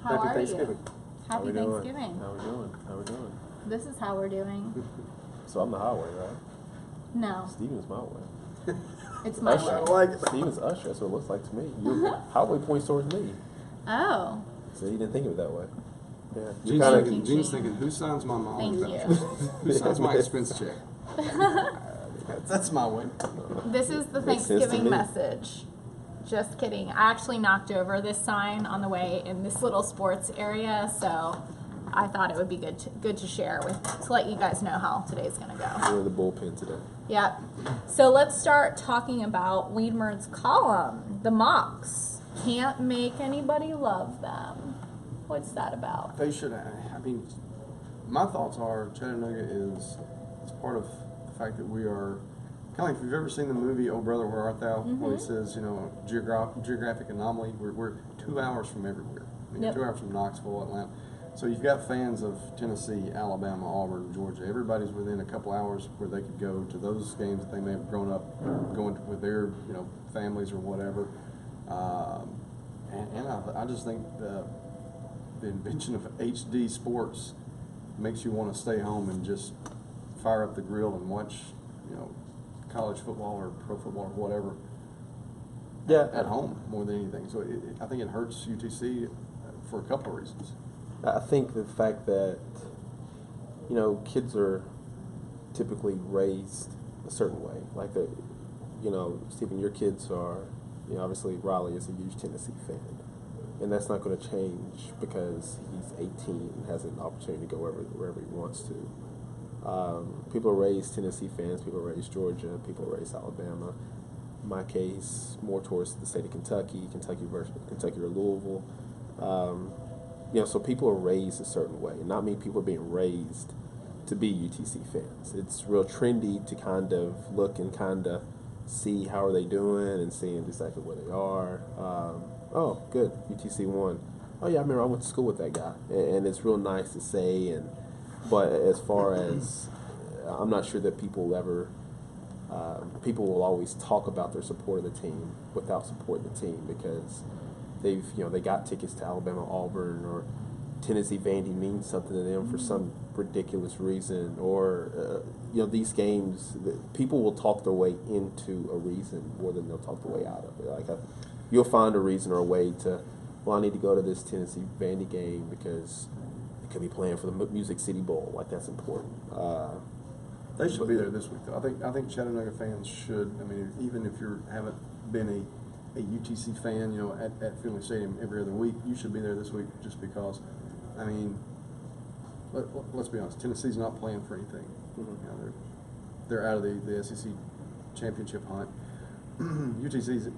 How Happy are Thanksgiving. you? Happy Thanksgiving. How we doing? How we doing? This is how we're doing. So I'm the highway, right? No, Steven's my way. it's my Usher. way. Like Steven's Usher. That's what it looks like to me. Your highway points towards me. Oh, So you didn't think of it that way. Yeah. Gene's Thank thinking, you, Gene's Gene. thinking, who signs my mom? Thank vouchers? you. Who signs my expense check? That's my way. This is the Makes sense to Thanksgiving me. message. Just kidding. I actually knocked over this sign on the way in this little sports area, so I thought it would be good to share to let you guys know how today's gonna go. We're in the bullpen today. Yep. So let's start talking about Weedmer's column, the Mocs. Can't make anybody love them. What's that about? They should. I mean, my thoughts are Chattanooga is part of the fact that we are kind of like if you've ever seen the movie Oh Brother Where Art Thou, where he says, you know, geographic anomaly. We're 2 hours from everywhere. I mean, Yep. 2 hours from Knoxville, Atlanta. So you've got fans of Tennessee, Alabama, Auburn, Georgia. Everybody's within a couple hours where they could go to those games that they may have grown up going to with their families or whatever. And I just think the invention of HD sports makes you want to stay home and just fire up the grill and watch, college football or pro football or whatever. Yeah. At home more than anything. So I think it hurts UTC for a couple of reasons. I think the fact that, kids are typically raised a certain way. Like, Stephen, your kids are, obviously Riley is a huge Tennessee fan. And that's not going to change because he's 18 and has an opportunity to go wherever he wants to. People are raised Tennessee fans, people are raised Georgia, people are raised Alabama. In my case, more towards the state of Kentucky or Louisville. So people are raised a certain way, and not many people are being raised to be UTC fans. It's real trendy to kind of look and kind of see how are they doing and seeing exactly where they are. Oh, good, UTC won. Oh yeah, I remember I went to school with that guy, and it's real nice to say. But as far as I'm not sure that people will always talk about their support of the team without supporting the team because they got tickets to Alabama, Auburn, or Tennessee. Vandy means something to them for some ridiculous reason, or these games. People will talk their way into a reason more than they'll talk their way out of it. You'll find a reason or a way to. Well, I need to go to this Tennessee Vandy game because it could be playing for the Music City Bowl. That's important. They should be there this week, though. I think Chattanooga fans should. I mean, even if you haven't been a UTC fan, at Finley Stadium every other week, you should be there this week just because. I mean, let's be honest. Tennessee's not playing for anything. They're out of the SEC championship hunt. UTC's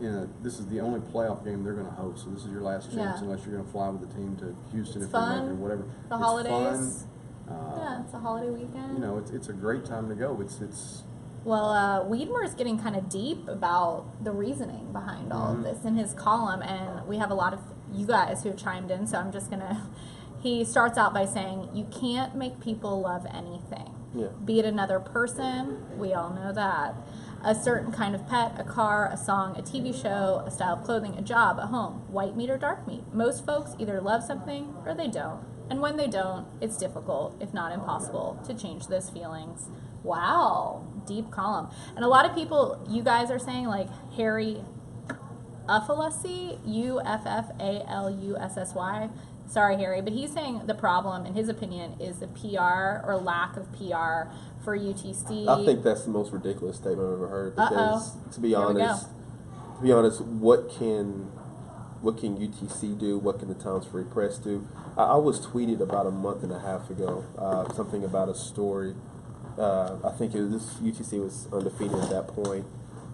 this is the only playoff game they're going to host, so this is your last chance unless you're going to fly with the team to Houston It's if you're fun. or whatever. The It's holidays. fun. It's a holiday weekend. It's a great time to go. It's Well, Weedmer is getting kind of deep about the reasoning behind all of this in his column, and we have a lot of you guys who have chimed in, so I'm just going to... He starts out by saying, you can't make people love anything. Yeah. Be it another person, we all know that. A certain kind of pet, a car, a song, a TV show, a style of clothing, a job, a home, white meat or dark meat. Most folks either love something or they don't. And when they don't, it's difficult, if not impossible, to change those feelings. Wow, deep column. And a lot of people, you guys are saying like Harry Uffalussy, Ufffalussy. Sorry, Harry, but he's saying the problem, in his opinion, is the PR or lack of PR for UTC. I think that's the most ridiculous statement I've ever heard. Because to be Here we honest, what can UTC do? What can the Times Free Press do? I was tweeted about a month and a half ago something about a story. I think UTC was undefeated at that point,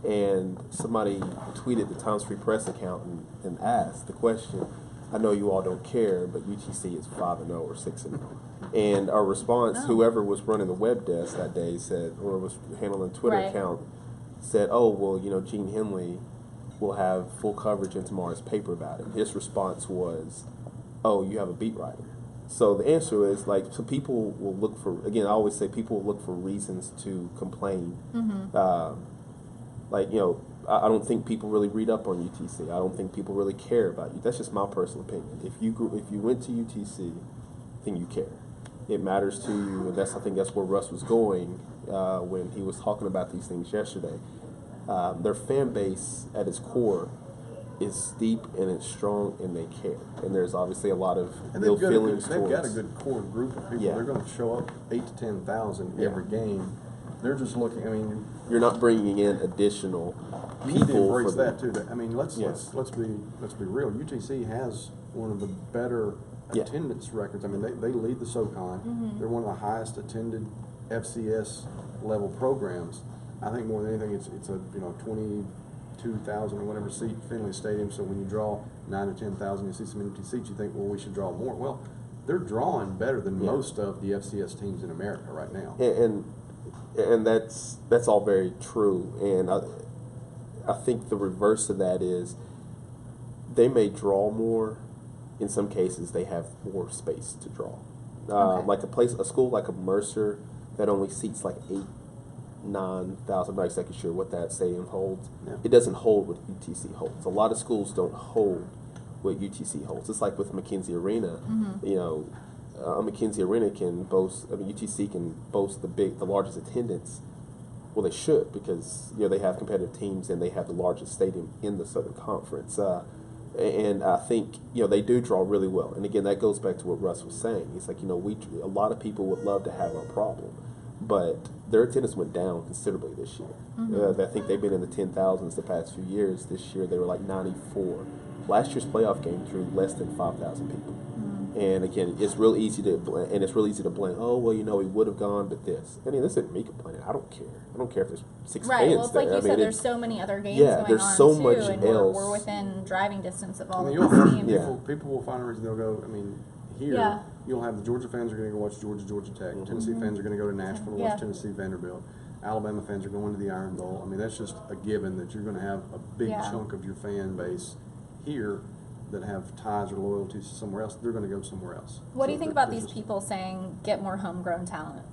and somebody tweeted the Times Free Press account and asked the question. I know you all don't care, but UTC is 5-0 or 6-0. And our response, whoever was running the web desk that day said, or was handling the Twitter account, said, "Oh, well, Gene Henley will have full coverage in tomorrow's paper about it." His response was, "Oh, you have a beat writer." So the answer is so people will look for. Again, I always say people will look for reasons to complain. I don't think people really read up on UTC. I don't think people really care about you. That's just my personal opinion. If you went to UTC, then you care. It matters to you, and I think that's where Russ was going when he was talking about these things yesterday. Their fan base at its core is deep and it's strong, and they care. And there's obviously a lot of ill feelings towards. They've got a good core group of people. Yeah. They're going to show up 8,000 to 10,000 every game. They're just looking. I mean, you're not bringing in additional you need to people embrace for that too. I mean, let's be real. UTC has one of the better attendance records. I mean, they lead the SoCon. They're one of the highest attended FCS level programs. I think more than anything, it's a 22,000 or whatever seat Finley Stadium. So when you draw 9,000 to 10,000, you see some empty seats. You think, well, we should draw more. Well, they're drawing better than most of the FCS teams in America right now. And that's all very true. And I think the reverse of that is they may draw more. In some cases, they have more space to draw. Like a school like a Mercer that only seats like 9,000. I'm not exactly sure what that stadium holds. Yeah. It doesn't hold what UTC holds. A lot of schools don't hold what UTC holds. It's like with McKenzie Arena. You know, McKenzie Arena can boast. I mean, UTC can boast the largest attendance. Well, they should, because they have competitive teams and they have the largest stadium in the Southern Conference. And I think they do draw really well. And again, that goes back to what Russ was saying. It's like a lot of people would love to have our problem, but their attendance went down considerably this year. I think they've been in the 10,000s the past few years. This year they were like 94. Last year's playoff game drew less than 5,000 people. And again, it's real easy to blame. Oh, well, we would have gone, but this. I mean, this isn't me complaining. I don't care. I don't care if there's 6 fans Right. Well, it's there. like you said, there's so many other games yeah, going there's on so too, much and else. we're within driving distance of all of you'll those find teams. people will find a reason they'll go. I mean, here you'll have the Georgia fans are going to go watch Georgia Tech. Tennessee fans are going to go to Nashville to watch Tennessee Vanderbilt. Alabama fans are going to the Iron Bowl. I mean, that's just a given that you're going to have a big chunk of your fan base here that have ties or loyalties somewhere else. They're going to go somewhere else. What do you think about these people saying get more homegrown talent?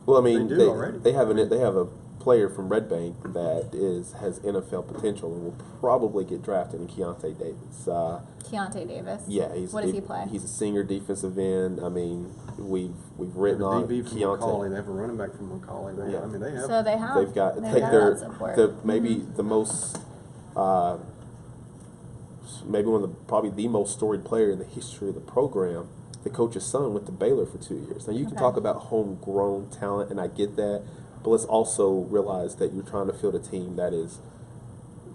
Well, I mean, they already. They have a player from Red Bank that has NFL potential and will probably get drafted in Keontae Davis. Keontae Davis? Yeah. What does he play? He's a senior defensive end. I mean, we've written on DB from Keontae. Macaulay. They have a running back from Macaulay. I mean, they have. So they have. They've got that support. maybe the most. Maybe probably the most storied player in the history of the program. The coach's son went to Baylor for 2 years. Now you can talk about homegrown talent, and I get that, but let's also realize that you're trying to field a team that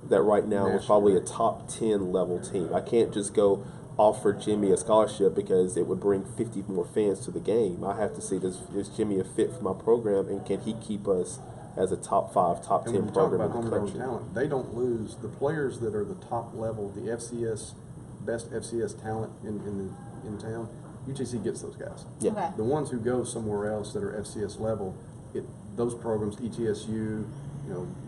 right now is probably a top 10 level team. I can't just go offer Jimmy a scholarship because it would bring 50 more fans to the game. I have to see, is Jimmy a fit for my program, and can he keep us as a top 5, top 10 program in the country? Talent, they don't lose. The players that are the top level, the best FCS talent in town, UTC gets those guys. Yeah. Okay. The ones who go somewhere else that are FCS level, those programs, ETSU,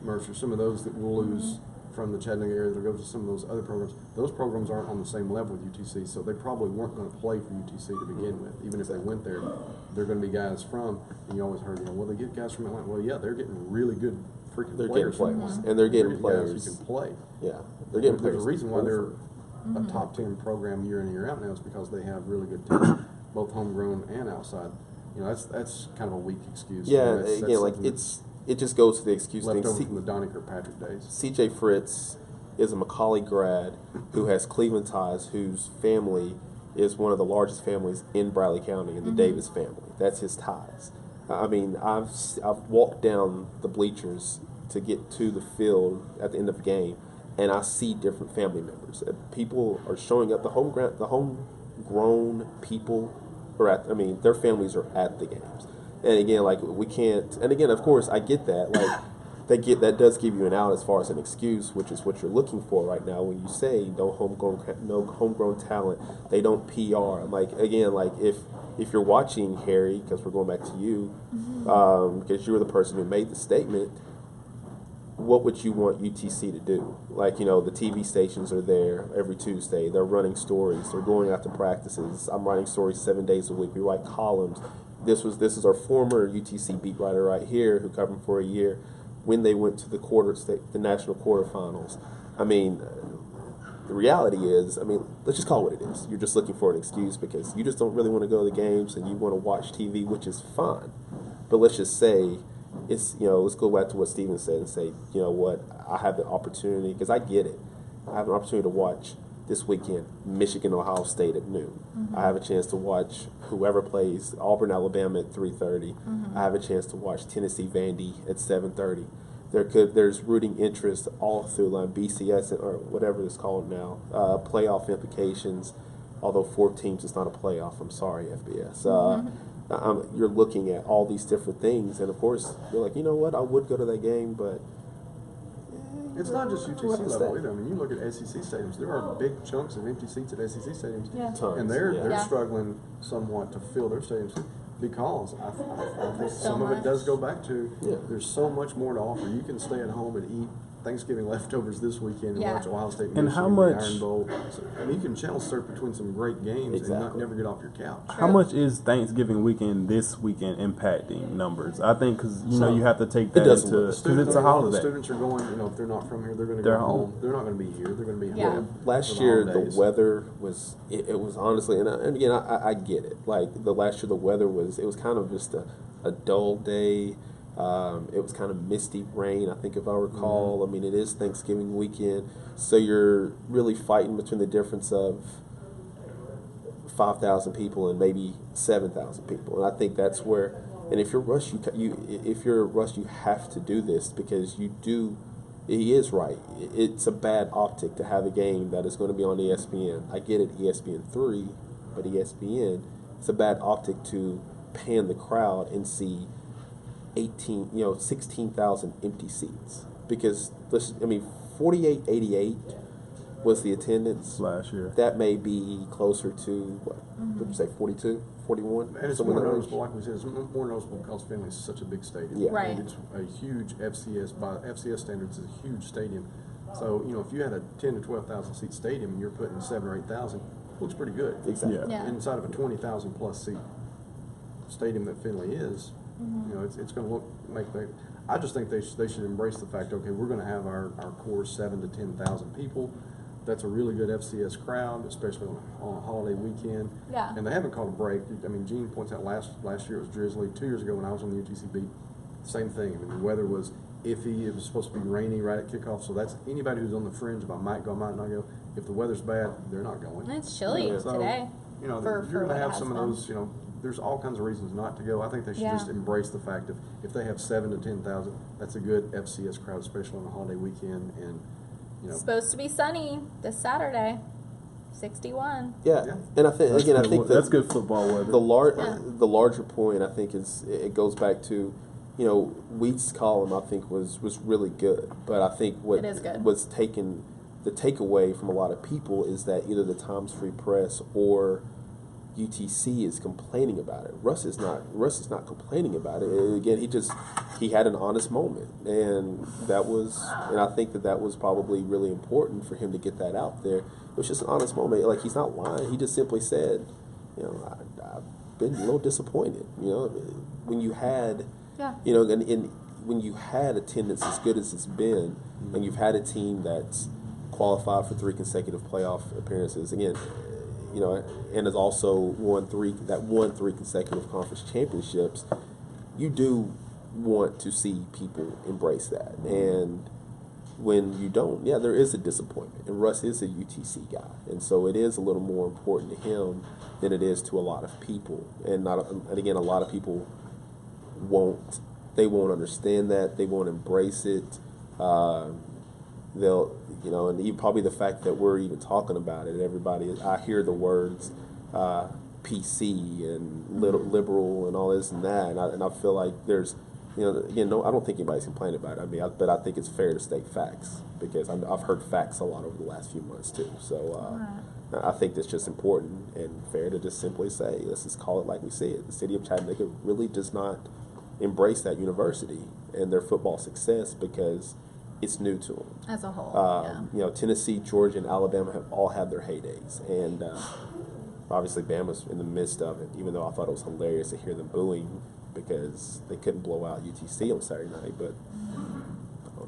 Mercer, some of those that will lose from the Chattanooga area that go to some of those other programs, those programs aren't on the same level with UTC, so they probably weren't going to play for UTC to begin with. Even if they went there, they're going to be guys from, and you always heard, well, they get guys from Atlanta. Well, yeah, they're getting really good freaking players. And they're getting players guys who can play. Yeah, they're getting players. There's a reason why they're a top 10 program year in and year out now. Is because they have really good talent, both homegrown and outside. That's kind of a weak excuse. Yeah, that's it just goes to the excuse left thing. over from the Donnie Kirkpatrick days. C.J. Fritz is a Macaulay grad who has Cleveland ties, whose family is one of the largest families in Bradley County, in the Davis family. That's his ties. I mean, I've walked down the bleachers to get to the field at the end of the game, and I see different family members. People are showing up. The homegrown people are their families are at the games. And again, we can't. And again, of course, I get that. That does give you an out as far as an excuse, which is what you're looking for right now when you say no homegrown talent. They don't PR. If you're watching Harry, because we're going back to you, because you were the person who made the statement. What would you want UTC to do? The TV stations are there every Tuesday. They're running stories. They're going out to practices. I'm writing stories 7 days a week. We write columns. This is our former UTC beat writer right here who covered for a year. when they went to the national quarterfinals. I mean, the reality is, I mean, let's just call it what it is. You're just looking for an excuse because you just don't really want to go to the games and you want to watch TV, which is fine. But let's just say it's, let's go back to what Stephen said and say, you know what, I have the opportunity, because I get it. I have an opportunity to watch this weekend Michigan, Ohio State at noon. I have a chance to watch whoever plays Auburn, Alabama at 3:30. I have a chance to watch Tennessee, Vandy at 7:30. There's rooting interest all through line BCS or whatever it's called now. Playoff implications, although 4 teams is not a playoff. I'm sorry, FBS. You're looking at all these different things, and of course you're like, you know what, I would go to that game, but It's not just UTC level either. I mean, you look at SEC stadiums. There are big chunks of empty seats at SEC stadiums, Tons, and they're yeah. struggling somewhat to fill their stadiums because I think So some of it does much. go back to there's so much more to offer. You can stay at home and eat Thanksgiving leftovers this weekend and watch Ohio State And Michigan, how the much- Iron Bowl. So, I mean, you can channel surf between some great games and Exactly. never get off your couch. How much is Thanksgiving weekend this weekend impacting numbers? I think because you have to take that doesn't into look- because it's a lot of holiday. the students are going. If they're not from here, they're going to They're go home. home. They're not going to be here. They're going to be Yeah. home. Last for year the holidays. weather was it was honestly, and again I get it. Like the last year the weather was kind of just a dull day. It was kind of misty rain, I think, if I recall. I mean, it is Thanksgiving weekend, so you're really fighting between the difference of 5,000 people and maybe 7,000 people, and I think that's where. And if you're Russ, if you're Russ, you have to do this because you do. He is right. It's a bad optic to have a game that is going to be on ESPN. I get it, ESPN3, but ESPN, it's a bad optic to pan the crowd and see 16,000 empty seats. Because, 4888 was the attendance. Last year. That may be closer to, what would you say, 42, 41? And it's Somewhere more in that range. noticeable, like we said, it's more noticeable because Finley is such a big stadium. Yeah. Right. And it's a huge FCS, by FCS standards, it's a huge stadium. So, if you had a 10 to 12,000 seat stadium and you're putting 7 or 8,000, looks pretty good. Exactly. Yeah. Yeah. Inside of a 20,000 plus seat stadium that Finley is, it's going to make the. I just think they should embrace the fact, okay, we're going to have our core 7 to 10,000 people. That's a really good FCS crowd, especially on a holiday weekend. Yeah. And they haven't called a break. I mean, Gene points out last year it was drizzly. 2 years ago when I was on the UTC beat, same thing. I mean, the weather was iffy. It was supposed to be rainy right at kickoff. So that's anybody who's on the fringe of I might go, I might not go. If the weather's bad, they're not going. It's chilly Yeah. So, today. you're for going to what have has some of been. those, there's all kinds of reasons not to go. I think they should Yeah. just embrace the fact of if they have 7 to 10,000, that's a good FCS crowd, especially on a holiday weekend. And, Supposed to be sunny this Saturday. 61. Yeah. Yeah. And I think That's good football weather. The larger point I think is it goes back to, Wheat's column I think was really good, but I think what It is good. was taken, the takeaway from a lot of people is that either the Times Free Press or UTC is complaining about it. Russ is not complaining about it. Again, he had an honest moment, and I think that was probably really important for him to get that out there. It was just an honest moment. Like, he's not lying. He just simply said, I've been a little disappointed. When you had, and when you had attendance as good as it's been, and you've had a team that's qualified for 3 consecutive playoff appearances again. And has also won 3 consecutive conference championships. You do want to see people embrace that, and when you don't, there is a disappointment. And Russ is a UTC guy, and so it is a little more important to him than it is to a lot of people. And again, a lot of people won't understand that. They won't embrace it. They'll, and even probably the fact that we're even talking about it, I hear the words PC and liberal and all this and that, and I feel like there's, I don't think anybody's complaining about it. But I think it's fair to state facts because I've heard facts a lot over the last few months too. So I think that's just important and fair to just simply say, let's just call it like we see it. The city of Chattanooga really does not embrace that university and their football success because it's new to them. As a whole. Tennessee, Georgia, and Alabama have all had their heydays, and obviously Bama's in the midst of it. Even though I thought it was hilarious to hear them booing because they couldn't blow out UTC on Saturday night, but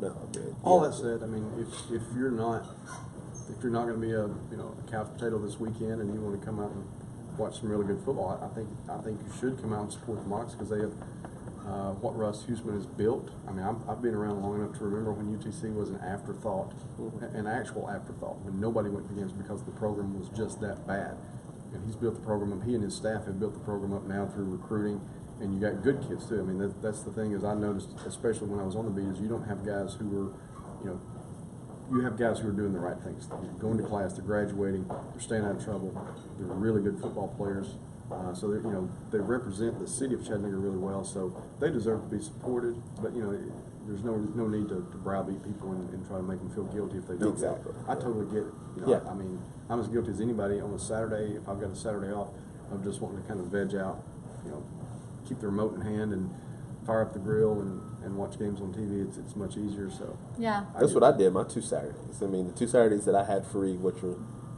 no. Man. All Yeah. that said, I mean, if you're not going to be a couch potato this weekend and you want to come out and watch some really good football, I think you should come out and support the Mocs because they have what Russ Huesman has built. I mean, I've been around long enough to remember when UTC was an afterthought, an actual afterthought, when nobody went to games because the program was just that bad. And he's built the program up. He and his staff have built the program up now through recruiting, and you got good kids too. I mean, that's the thing is I noticed, especially when I was on the beat, is you don't have guys who are, you have guys who are doing the right things. They're going to class, they're graduating, they're staying out of trouble. They're really good football players. So they represent the city of Chattanooga really well. So they deserve to be supported. But there's no need to browbeat people and try to make them feel guilty if they don't. Exactly. I totally get it. Yeah. I mean, I'm as guilty as anybody on a Saturday if I've got a Saturday off of just wanting to kind of veg out, keep the remote in hand and fire up the grill and watch games on TV. It's much easier. So Yeah. That's what I did my 2 Saturdays. I mean, the 2 Saturdays that I had free, which were,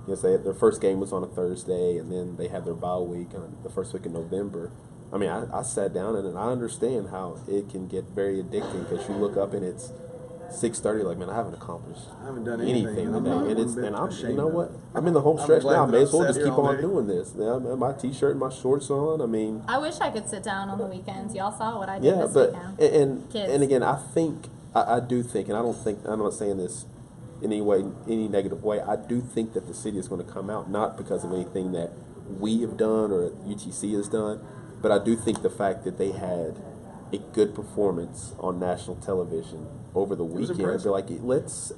their first game was on a Thursday, and then they had their bye week on the first week in November. I mean, I sat down and I understand how it can get very addicting because you look up and it's 6:30. Like, man, I haven't accomplished I haven't done anything today, I'm you know what? I'm in the home I'm stretch glad now. I that may I've as well sat just here keep all on day. doing this. I have my T-shirt and my shorts on. I mean, I wish I could sit down on the weekends. Y'all saw what I did yeah, this but weekend. and again, I do think, and I'm not saying this in any negative way. I do think that the city is going to come out not because of anything that we have done or UTC has done, but I do think the fact that they had a good performance on national television over the weekend, impressive. be like, let's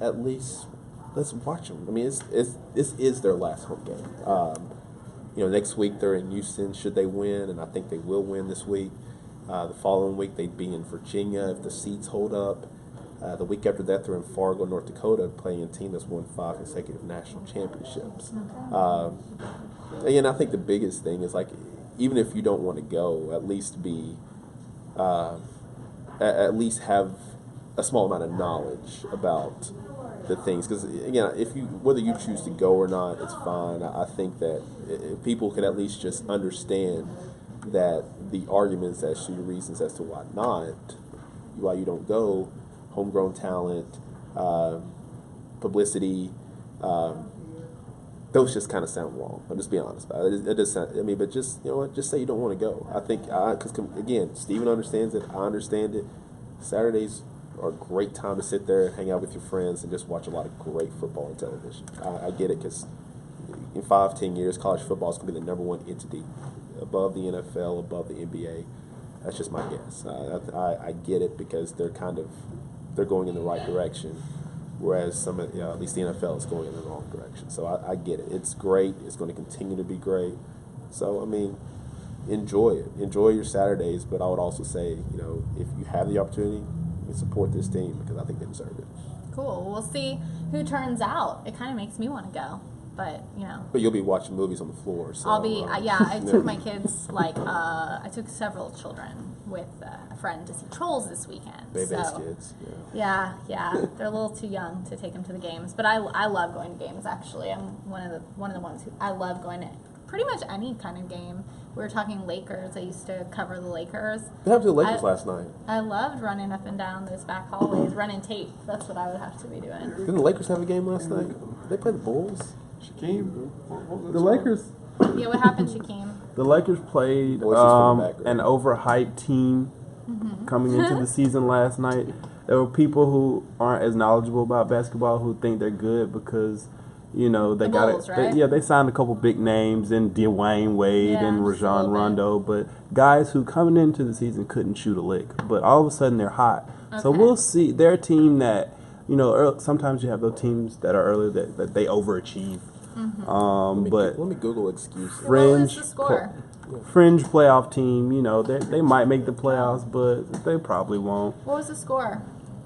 watch them. I mean, this is their last home game. Next week they're in Houston. Should they win, and I think they will win this week. The following week they'd be in Virginia if the seats hold up. The week after that they're in Fargo, North Dakota, playing a team that's won 5 consecutive national championships. Again, I think the biggest thing is, like, even if you don't want to go, at least at least have a small amount of knowledge about the things, because again, whether you choose to go or not, it's fine. I think that if people could at least just understand that the arguments as to your reasons as to why you don't go, homegrown talent, publicity, those just kind of sound wrong. I'll just be honest about it. It does sound, but just just say you don't want to go. I think because again, Stephen understands it. I understand it. Saturdays are a great time to sit there and hang out with your friends and just watch a lot of great football on television. I get it, because in 5-10 years, college football is going to be the #1 entity above the NFL, above the NBA. That's just my guess. I get it, because they're going in the right direction, whereas at least the NFL is going in the wrong direction. So I get it. It's great. It's going to continue to be great. So I mean, enjoy it. Enjoy your Saturdays. But I would also say, if you have the opportunity, support this team, because I think they deserve it. Cool. We'll see who turns out. It kind of makes me want to go, but But you'll be watching movies on the floor. So, I'll be. I took my kids. I took several children with a friend to see Trolls this weekend. Baby's so, kids. Yeah. They're a little too young to take them to the games, but I love going to games. Actually, I'm one of the ones who I love going to pretty much any kind of game. We were talking Lakers. I used to cover the Lakers. What happened to the Lakers last night? I loved running up and down those back hallways, running tape. That's what I would have to be doing. Didn't the Lakers have a game last night? Did they play the Bulls? Shaquem, The Lakers. Yeah, what happened, Shaquem? The Lakers played Voices from the background. an overhyped team coming into the season last night. There were people who aren't as knowledgeable about basketball who think they're good because, they The got Bulls, it. right? They signed a couple big names in Dwayne Wade Yeah, and just a Rajon little bit. Rondo, but guys who coming into the season couldn't shoot a lick. But all of a sudden they're hot. So Okay. we'll see. They're a team that, sometimes you have those teams that are early that they overachieve. But let me Google excuses. What was fringe the score? fringe playoff team, they might make the playoffs, but they probably won't. What was the score?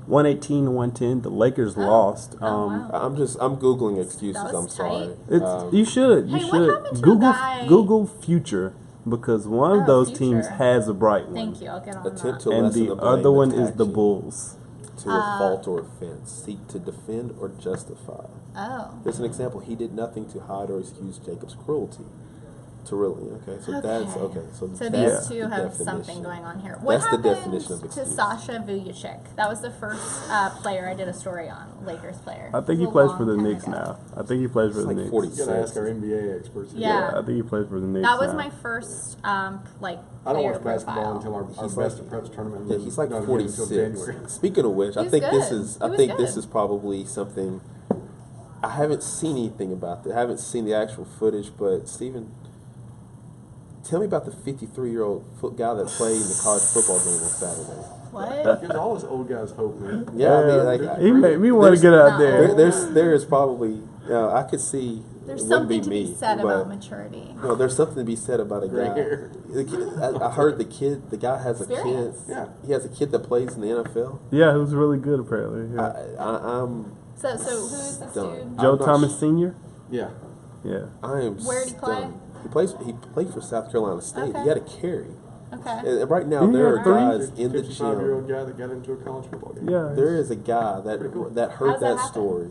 118 to 110. The Lakers lost. wow. I'm Googling excuses. That was I'm sorry. It's you should Hey, what should happened to Google a guy- Google future, because one of those Future. teams has a bright one. Thank you. I'll get on Attempt that. to And lessen the the blame other one is attached the Bulls. to a fault or offense. Seek to defend or justify. Oh. Here's an example. He did nothing to hide or excuse Jacob's cruelty. To really, okay. So that's okay. So So that's these two the have definition. something going on here. What That's the happened definition of to excuse. Sasha Vujacic? That was the first player I did a story on, Lakers player. I think he A plays long for the time Knicks ago. now. I think he plays for It's the like Knicks. 40. You gotta ask our NBA experts. Yeah. I think he plays for the Knicks That was now. my first like I don't player watch basketball profile. until our He's best like- approach tournament. Yeah, he's like Not again 46. until January. Speaking of which, I He's think this good. is He was this good. is probably something I haven't seen anything about that. I haven't seen the actual footage, but Stephen, tell me about the 53-year-old guy that played in the college football game on Saturday. What? Gives all us old guys hope, man. Yeah, I mean, like, he made me want to get out there. there is probably I could see There's it wouldn't something to me, be said but, about maturity. No, there's something to be said about a Gray guy. hair. The kid, I heard the guy has a kid. Experience. Yeah. He has a kid that plays in the NFL. Yeah, he was really good apparently. Yeah. I'm So who is this stunned. dude? Joe I'm not Thomas sh- Sr. Yeah. Yeah. I am Where'd he play? stunned. He played for South Carolina State. Okay. He had a carry. Okay. And right now Didn't he there are have three? guys in the 55-year-old gym. guy that got into a college football game. Yeah. There is a guy that Pretty cool. that How heard does that that happen? story,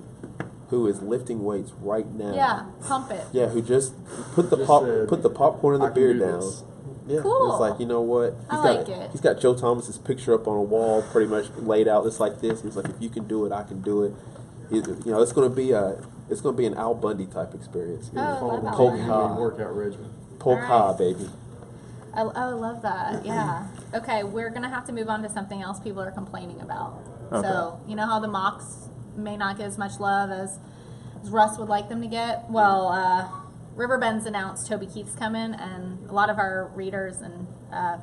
who is lifting weights right now. Yeah, pump it. Yeah, who just put the Just pop said, put the popcorn and the "I can beer do down. this." Yeah, Cool. it's like, you know what? I like it. He's got Joe Thomas's picture up on a wall, pretty much laid out. It's like this. He's like, if you can do it, I can do it. It's going to be an Al Bundy type experience. You Oh, I know? love Al Polk Bundy. High, Workout regimen. Polk All High, right. baby. I love that. Yeah. Okay, we're gonna have to move on to something else people are complaining about. Okay. So you know how the Mocs may not get as much love as Russ would like them to get. Well, Riverbend's announced Toby Keith's coming, and a lot of our readers and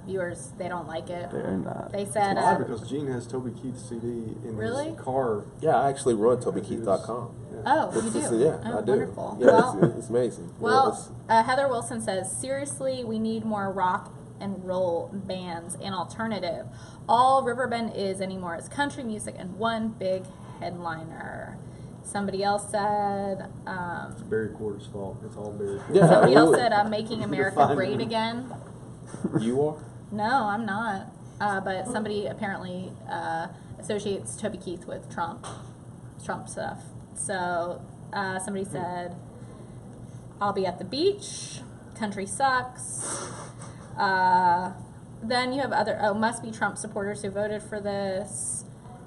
viewers, they don't like it. They're not. They said, It's odd because Gene has Toby Keith's CD in Really? his car. Yeah, I actually run TobyKeith.com. "Oh, It's you do? just- yeah, oh, I do. Wonderful. Yeah, Well, it's amazing. Well, it's- Heather Wilson says, seriously, we need more rock and roll bands and alternative. All Riverbend is anymore is country music and one big headliner. Somebody else said, It's Barry Quarter's fault. It's all Barry. Yeah. somebody else we- said, I'm making America Define great it. again. you are? No, I'm not. But somebody apparently associates Toby Keith with Trump stuff. So somebody said, I'll be at the beach. Country sucks. Then you have must be Trump supporters who voted for this.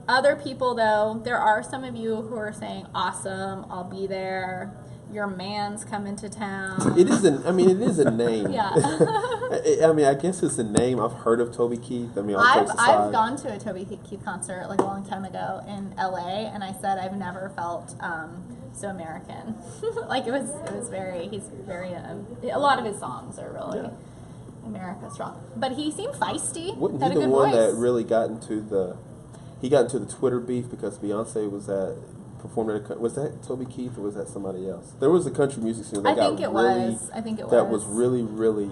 Other people, though, there are some of you who are saying, awesome, I'll be there. Your man's coming to town. It is a name. Yeah. I guess it's a name. I've heard of Toby Keith. I mean, all jokes aside. I've gone to a Toby Keith concert like a long time ago in LA, and I said I've never felt so American. Like he's very a lot of his songs are really America strong. But he seemed feisty. Wasn't had he a the good one voice. that really got into the Twitter beef because Beyonce was performing was that Toby Keith or was that somebody else? There was a country music singer that I think it was really, really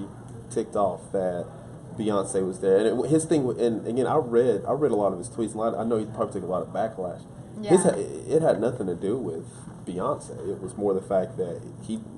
ticked off that Beyonce was there. And his thing, and again, I read a lot of his tweets. I know he probably took a lot of backlash. Yeah. It had nothing to do with Beyonce. It was more the fact that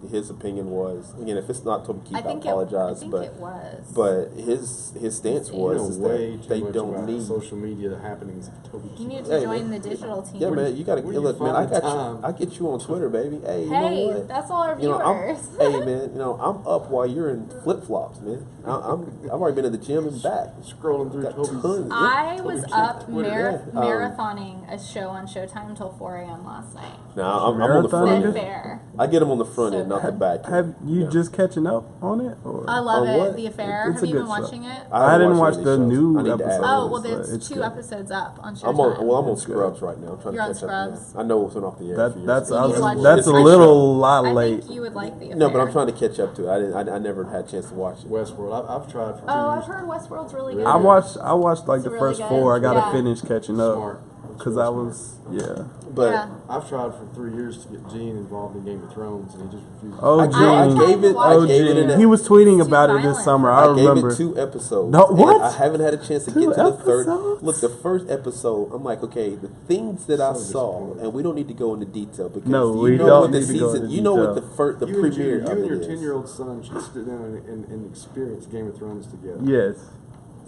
his opinion was, again, if it's not Toby Keith, I apologize, it but was. but his stance was is way that too they much don't about need. social media, the happenings of Toby Keith. You need to Hey, join man. the digital team. Yeah, man, you gotta where do you look, man. I find got time? you. I get you on Twitter, baby. Hey, you know Hey, what? that's all our You know, viewers. hey, man. You know, I'm up while you're in flip flops, man. I've already been to the gym and back. Scrolling through Got Toby's. tons. I was Toby up Keith Twitter. marathoning a show on Showtime until 4 a.m. last night. Nah, I'm on the front Marathon? Been end. fair. I get them on the front So end, not the good. back end. Have you Yeah. just catching up on it? Or? I love On it. what? The Affair. It's Have a you good been show. watching it? I didn't watch any the shows. new I need to add episode. it. Oh, well, but there's it's 2 good. episodes up on Showtime. I'm on That's good. Scrubs right now. I'm trying You're to on catch up. Scrubs? Now. I know it's went off the air. a few years That's ago. You need to watch that's it. a little lot I late. think you would like The Affair. No, but I'm trying to catch up to it. I never had a chance to watch it. Westworld. I've tried for 2 Oh, years. I've heard Westworld's really good. Really? I watched like It's the really first good. 4. I gotta Yeah. finish catching up Smart. because Real I smart. was yeah. But Yeah. I've tried for 3 years to get Gene involved in Game of Thrones, and he just refuses. Oh, I Gene. gave it. I I gave it an. He was tweeting It's too about it this violent. summer. I I remember. gave it 2 episodes. No, and what? I haven't had a chance to 2 get to the third. episodes? Look, the first episode, I'm like, okay, the things that I So saw, disappointed. and we don't need to go into detail because No, you we know don't what the need to go season. into You know what the detail. the You and premiere you of and it your is. 10-year-old son should sit down and experience Game of Thrones together. Yes.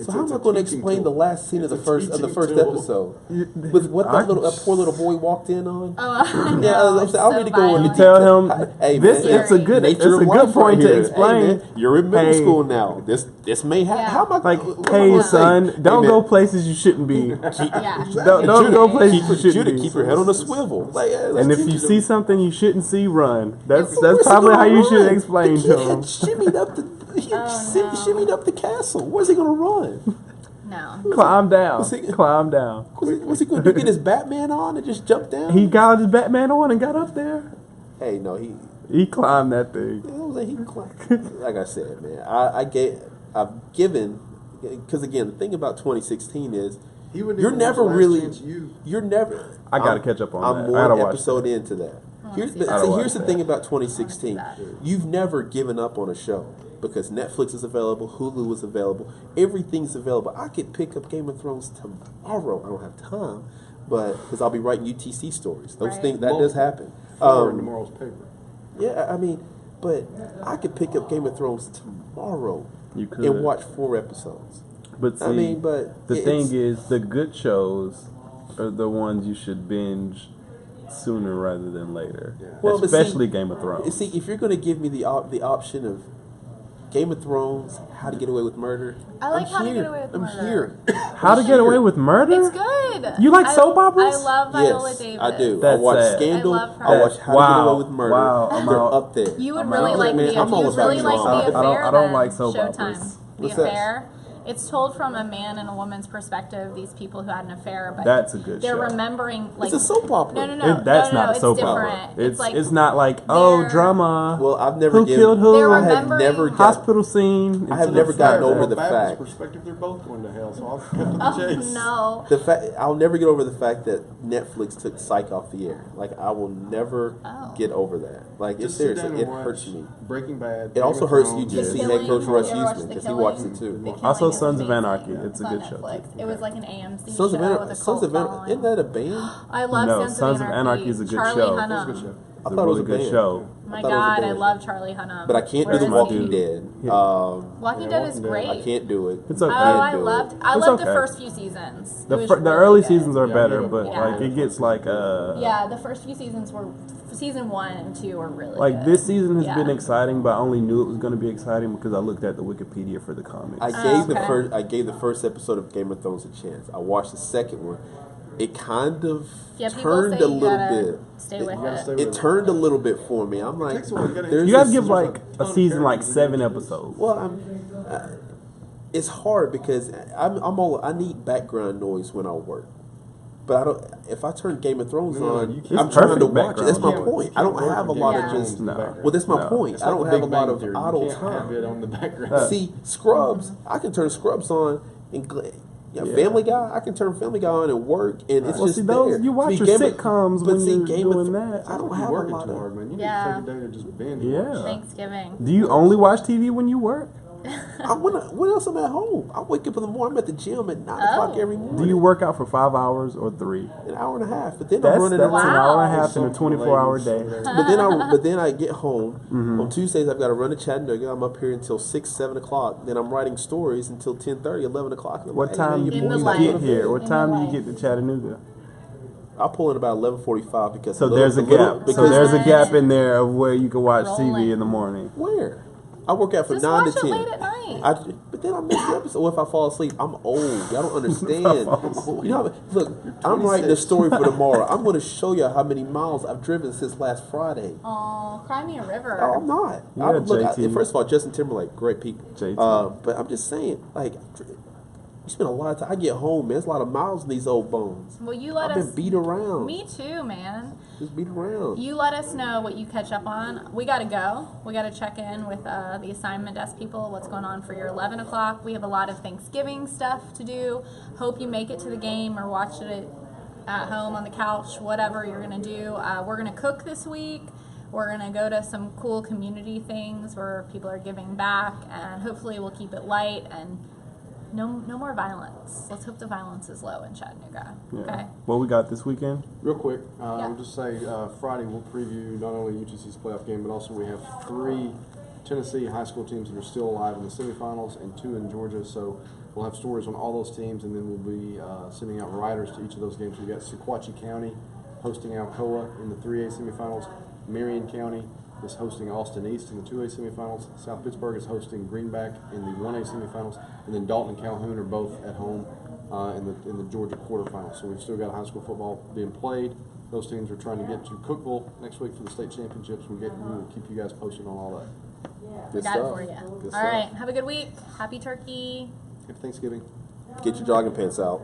So how am I going to explain the last scene of the first tool. episode with what that poor little boy walked in on? Oh, Yeah, no, I'm saying, I'll need to go violent. in You tell him Hey, this. man, It's a good. It's nature a of good life point right to here. explain. Hey, man, you're in middle Hey. school now. This may happen. Yeah. How am I Like, what am I hey gonna say? son, don't Hey, go man, places you shouldn't be. Yeah. Don't go places you shouldn't Judah, be. keep your head on a swivel. Like, And if you see something you shouldn't see, run. That's where's he probably how gonna you should run? explain the to kid him. had shimmied up the shimmied up the castle. Where's he gonna run? No. Climb down. Was he- Climb down. Was he going to get his Batman on and just jump down? He got his Batman on and got up there. Hey, no, He climbed that thing. Like I said, man, I've given, because again, the thing about 2016 is He wouldn't you're even never watch the really, last chance you're never. I gotta catch up on I'm that. I gotta one watch episode that. into that. Here's see that. I gotta here's the watch thing that. about 2016. I wanna see You've never given up on a show because Netflix is available, Hulu is available, everything's available. I could pick up Game of Thrones tomorrow. I don't have time, but because I'll be writing UTC stories. Those Right. things that does happen. Forward in tomorrow's paper. Yeah, I mean, but I could pick up Game of Thrones tomorrow You could. and watch 4 episodes. But see, I mean, but the it's- thing is, the good shows are the ones you should binge sooner rather than later. Yeah. Well, but Especially see- Game of Thrones. See, if you're going to give me the option of Game of Thrones, How to Get Away with Murder, I like I'm How to here. Get Away with I'm Murder. here. How to Get Away with Murder? It's good. You like soap operas? I love Viola Yes, Davis. I do. I That's watch sad. Scandal. I love her. I watch How to Get Away with Murder. Wow, I'm They're out. up there. You would I'm really out. like Man, the I'm all you about really like drama. the affair. I don't then, like soap Showtime. operas. The What's that? Affair. It's told from a man and a woman's perspective. These people who had an affair, but That's a good they're show. remembering like It's a soap opera. No. That's no, not a it's soap different. opera. It's like it's not like, oh, they're- drama. Well, I've never Who given. killed who? They're I have remembering- never got, Hospital scene. I have It's never just gotten like over that. the Baptist fact. perspective, they're both going to hell, so I'll cut to the oh chase. no. The fact I'll never get over the fact that Netflix took Psych off the air. Like I will never Oh. get over that. Like it's Just sit down seriously, and it watch hurts me. Breaking Bad. It Game also of hurts Thrones. UGC The head coach Killing. Russ You ever watched Huseman The because he Killing? watches it too. The Killing Also, is Sons of amazing. Anarchy. It's a on good show. Netflix. It was like an AMC Sons of show Anarchy. with a Sons cult of Anarchy. following. Isn't that a band? I love No, Sons of Anarchy. is a good Charlie show. Hunnam. Good show. I It's a thought it was really a good band. show. My I thought it was a God, I band. love Charlie Hunnam. But I can't Where do The is Walking he? Dead. Yeah. Walking Yeah, Dead is Walking Dead. great. I can't do it. It's okay. Oh, I I can't do loved. it. I It's loved the okay. first few seasons. The, It was the really early good. seasons are Yeah, better, yeah. but Yeah. like it gets like Yeah, the first few seasons were season 1 and 2 were really like good. this season has Yeah. been exciting, but I only knew it was going to be exciting because I looked at the Wikipedia for the comics. I gave okay. I gave the first episode of Game of Thrones a chance. I watched the second one. It kind of Yeah, people turned say a you little gotta bit. stay with gotta it. stay with It turned a little bit for me. I'm like, Takes a while. You gotta- there's You gotta this- give there's like a a ton of season like characters 7 you can episodes. Well, it's hard because I need background noise when I work. But I don't. If I turn Game of Thrones No, on, you can't. I'm It's trying to perfect watch it. That's my background noise. point. I don't have a lot of Yeah. just. No. Well, that's my No. point. It's I like don't the have a Big lot Bang of Theory. You idle can't have time. it on the background. See, Scrubs. I can turn Scrubs on and. Yeah. Family Guy, I can turn Family Guy on and work, and it's Well, just see, those- there. you watch See, your Game of- sitcoms but when see, you're Game of doing Thro- that. I don't You're have a working lot too of. hard, man. You Yeah. need to take a day to just binge. Yeah. watch. Thanksgiving. Do you only watch TV when you work? When else am I at home? I wake up in the morning. I'm at the gym at 9 o'clock every morning. Do you work out for 5 hours or 3? An hour and a half? But then I'm That's running an around. hour and a half in a Some 24-hour ladies day. over there. But then I get home on Tuesdays. I've got to run to Chattanooga. I'm up here until 6, 7 o'clock. Then I'm writing stories until 10:30, 11 o'clock. And I'm What like, time hey, man, In you the boys life. gotta get go to here? bed. What In time the do you life. get to Chattanooga? I'll pull in about 11:45 because So the there's a little- gap. because So there's a Right. gap in there of where you can watch TV Rolling. in the morning. where I work out from Just 9 watch to it 10. late at night. But then I miss the episode. Well, if I fall asleep, I'm old. Y'all don't understand. You know, look, I'm writing a story for tomorrow. I'm going to show you how many miles I've driven since last Friday. Oh, cry me a river. No, I'm not. Yeah, JT. First of all, Justin Timberlake, great people. JT. But I'm just saying, like, you spend a lot of time. I get home, man. There's a lot of miles in these old bones. Well, you let I've us. been beat around. Me too, man. Just beat around. You let us know what you catch up on. We gotta go. We gotta check in with the assignment desk people. What's going on for your 11 o'clock? We have a lot of Thanksgiving stuff to do. Hope you make it to the game or watch it at home on the couch. Whatever you're gonna do. We're gonna cook this week. We're gonna go to some cool community things where people are giving back, and hopefully we'll keep it light and no more violence. Let's hope the violence is low in Chattanooga. Yeah. Okay. What we got this weekend? Real quick, Yeah. I'll just say Friday we'll preview not only UTC's playoff game, but also we have 3 Tennessee high school teams that are still alive in the semifinals and 2 in Georgia. So we'll have stories on all those teams, and then we'll be sending out riders to each of those games. We've got Sequatchie County hosting Alcoa in the 3A semifinals. Marion County is hosting Austin East in the 2A semifinals. South Pittsburgh is hosting Greenback in the 1A semifinals. And then Dalton and Calhoun are both at home in the Georgia quarterfinals. So we've still got high school football being played. Those teams are trying to get to Cookeville next week for the state championships. We will keep you guys posted on all that. We Good got stuff. it for you. Good All right. stuff. Have a good week. Happy turkey. Happy Thanksgiving. Get your jogging pants out.